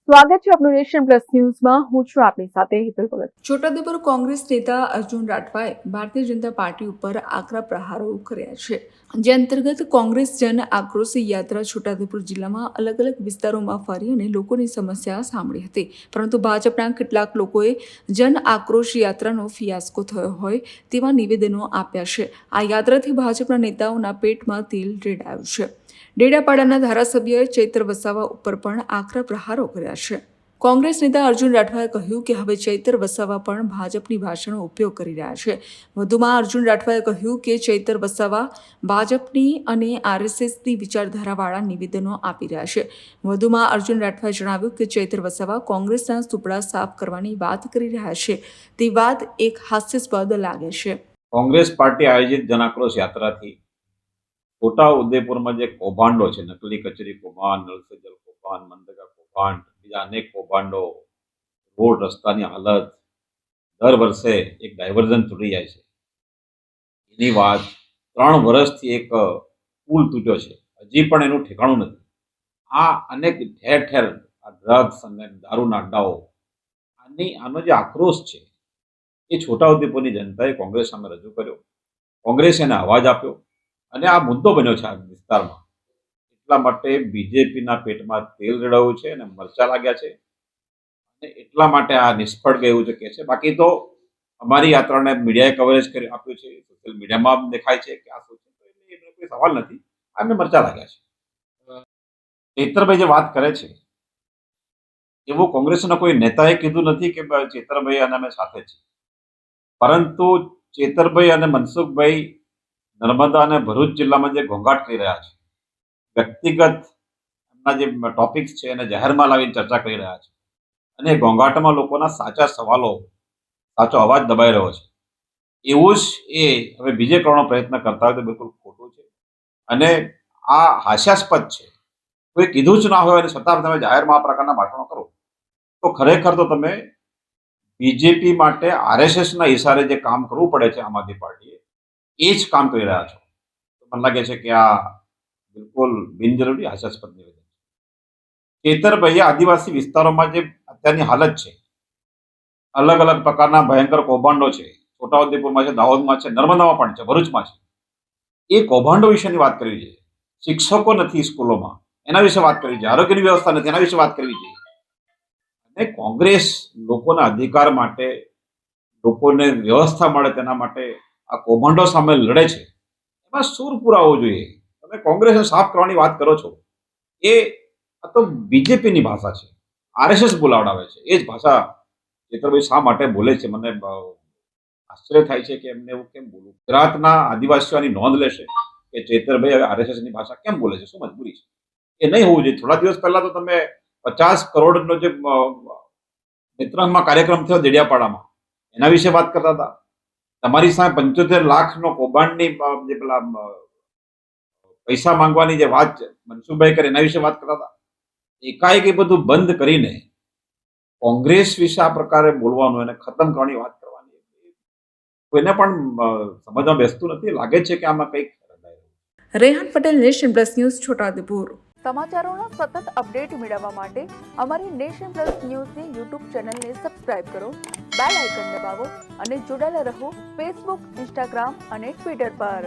સ્વાગત છે આપનું નેશન પ્લસ ન્યૂઝમાં. હું છું આપની સાથે હિતલ ભગત. છોટાઉદેપુર કોંગ્રેસ નેતા અર્જુન રાઠવાએ ભારતીય જનતા પાર્ટી ઉપર આકરા પ્રહારો કર્યા છે, જે અંતર્ગત કોંગ્રેસ જન આક્રોશ યાત્રા છોટાઉદેપુર જિલ્લામાં અલગ અલગ વિસ્તારોમાં ફરી અને લોકોની સમસ્યા સાંભળી હતી. પરંતુ ભાજપના કેટલાક લોકોએ જન આક્રોશ યાત્રાનો ફિયાસ્કો થયો હોય તેવા નિવેદનો આપ્યા છે. આ યાત્રાથી ભાજપના નેતાઓના પેટમાં તેલ રેડાયું છે. ડેડિયાપાડાના ધારાસભ્ય ચૈત્ર વસાવા ઉપર પણ આકરા પ્રહારો કર્યા છે. કોંગ્રેસ નેતા અર્જુન રાઠવાએ કહ્યું કે હવે ચૈત્ર વસાવા પણ ભાજપની ભાષાનો ઉપયોગ કરી રહ્યા છે. વધુમાં અર્જુન રાઠવાએ કહ્યું કે ચૈત્ર વસાવા ભાજપની અને આરએસએસની વિચારધારાવાળા નિવેદનો આપી રહ્યા છે. વધુમાં અર્જુન રાઠવાએ જણાવ્યું કે ચૈત્ર વસાવા કોંગ્રેસના સુપડા સાફ કરવાની વાત કરી રહ્યા છે. તે વાત એક હાસ્યાસ્પદ લાગે છે. કોંગ્રેસ પાર્ટી આયોજિત જનાક્રોશ યાત્રાથી છોટા ઉદેપુરમાં જે કૌભાંડો છે, નકલી કચેરી કૌભાંડ, નળ સે જલ કૌભાંડ, મનરેગા કૌભાંડ, બીજા અનેક કૌભાંડો, રોડ રસ્તાની હાલત, દર વર્ષે એક ડાયવર્ઝન તૂટી જાય છે. એની વાત 3 વર્ષથી એક પુલ તૂટ્યો છે, હજી પણ એનું ઠેકાણું નથી. આ અનેક ઠેર ઠેર ડ્રગ્સ અને દારૂના અડ્ડાઓ, આનો જે આક્રોશ છે એ છોટાઉદેપુરની જનતાએ કોંગ્રેસ સામે રજૂ કર્યો. કોંગ્રેસે એને અવાજ આપ્યો અને આ મુદ્દો બન્યો છે આ વિસ્તારમાં. એટલા માટે બીજેપીના પેટમાં તેલ રેડાયું છે અને મરચા લાગ્યા છે અને એટલા માટે આ નિષ્ફળ ગયું છે કે છે. બાકી તો અમારી યાત્રાને મીડિયાએ કવરેજ કરી આપ્યું છે, સોશિયલ મીડિયામાં દેખાય છે કે આ શું છે, એનો કોઈ સવાલ નથી. આમને મરચા લાગ્યા છે. ચૈતરભાઈ જે વાત કરે છે એવું કોંગ્રેસના કોઈ નેતાએ કીધું નથી કે ચૈતરભાઈ અને અમે સાથે છીએ. પરંતુ ચૈતરભાઈ અને મનસુખભાઈ નર્મદા અને ભરૂચ જિલ્લામાં જે ઘોંઘાટ કરી રહ્યા છે, વ્યક્તિગત એમના જે ટોપિક્સ છે એને જાહેરમાં લાવીને ચર્ચા કરી રહ્યા છે અને ઘોંઘાટમાં લોકોના સાચા સવાલો, સાચો અવાજ દબાઈ રહ્યો છે, એવું જ એ હવે બીજે કરવાનો પ્રયત્ન કરતા હોય તો બિલકુલ ખોટું છે અને આ હાસ્યાસ્પદ છે. કોઈ કીધું જ ના હોય અને છતાં તમે જાહેરમાં આ પ્રકારના ભાષણો કરો તો ખરેખર તો તમે બીજેપી માટે આરએસએસના ઇશારે જે કામ કરવું પડે છે આમ આદમી પાર્ટીએ, એ જ કામ કરી રહ્યા છો. મને લાગે છે કે આ બિલકુલ બિનજરૂરી હાસ્યાસ્પદ નિવેદન છે. ચૈતરભાઈએ આદિવાસી વિસ્તારોમાં જે અત્યારની હાલત છે, અલગ અલગ પ્રકારના ભયંકર કૌભાંડો છે, છોટાઉદેપુરમાં છે, દાહોદમાં છે, નર્મદામાં પણ છે, ભરૂચમાં છે, એ કૌભાંડો વિશેની વાત કરવી જોઈએ. શિક્ષકો નથી સ્કૂલોમાં, એના વિશે વાત કરવી જોઈએ. આરોગ્યની વ્યવસ્થા નથી, એના વિશે વાત કરવી જોઈએ. અને કોંગ્રેસ લોકોના અધિકાર માટે, લોકોને વ્યવસ્થા મળે તેના માટે આ કૌભાંડો સામે લડે છે. એમાં સૂર પુરાવો જોઈએ. તમે કોંગ્રેસને સાફ કરવાની વાત કરો છો, એ આ તો બીજેપીની ભાષા છે, આરએસએસ બોલાવડાવે છે. એ જ ભાષા ચૈતરભાઈ શા માટે બોલે છે, મને આશ્ચર્ય થાય છે કે એમને એવું કેમ બોલવું. ગુજરાતના આદિવાસીઓની નોંધ લેશે કે ચૈતરભાઈ હવે આરએસએસની ભાષા કેમ બોલે છે, શું મજબૂરી છે. એ નહીં હોવું જોઈએ. થોડા દિવસ પહેલા તો તમે 50 કરોડનો જે નેત્રંગમાં કાર્યક્રમ થયો ડેડિયાપાડામાં, એના વિશે વાત કરતા હતા. તમારી સામે 75 લાખનો કૌભાંડની જે પેલા પૈસા માંગવાની જે વાત મનસુખભાઈ કરે એના વિશે વાત કરતા હતા. એકાએક એ બધું બંધ કરીને કોંગ્રેસ વિશે આ પ્રકારે બોલવાનું, એને ખતમ કરવાની વાત કરવાની, કોઈને પણ સમજમાં બેસતું નથી. લાગે છે કે આમાં કંઈક. Rehan Patel, nation plus news, Chhota Udaipur. સમાચારોના સતત અપડેટ મેળવવા માટે અમારી નેશન પ્લસ ન્યૂઝની યુટ્યુબ ચેનલને સબસ્ક્રાઇબ કરો, બેલ આઇકન દબાવો અને જોડાયેલા રહો ફેસબુક, ઇન્સ્ટાગ્રામ અને ટ્વિટર પર.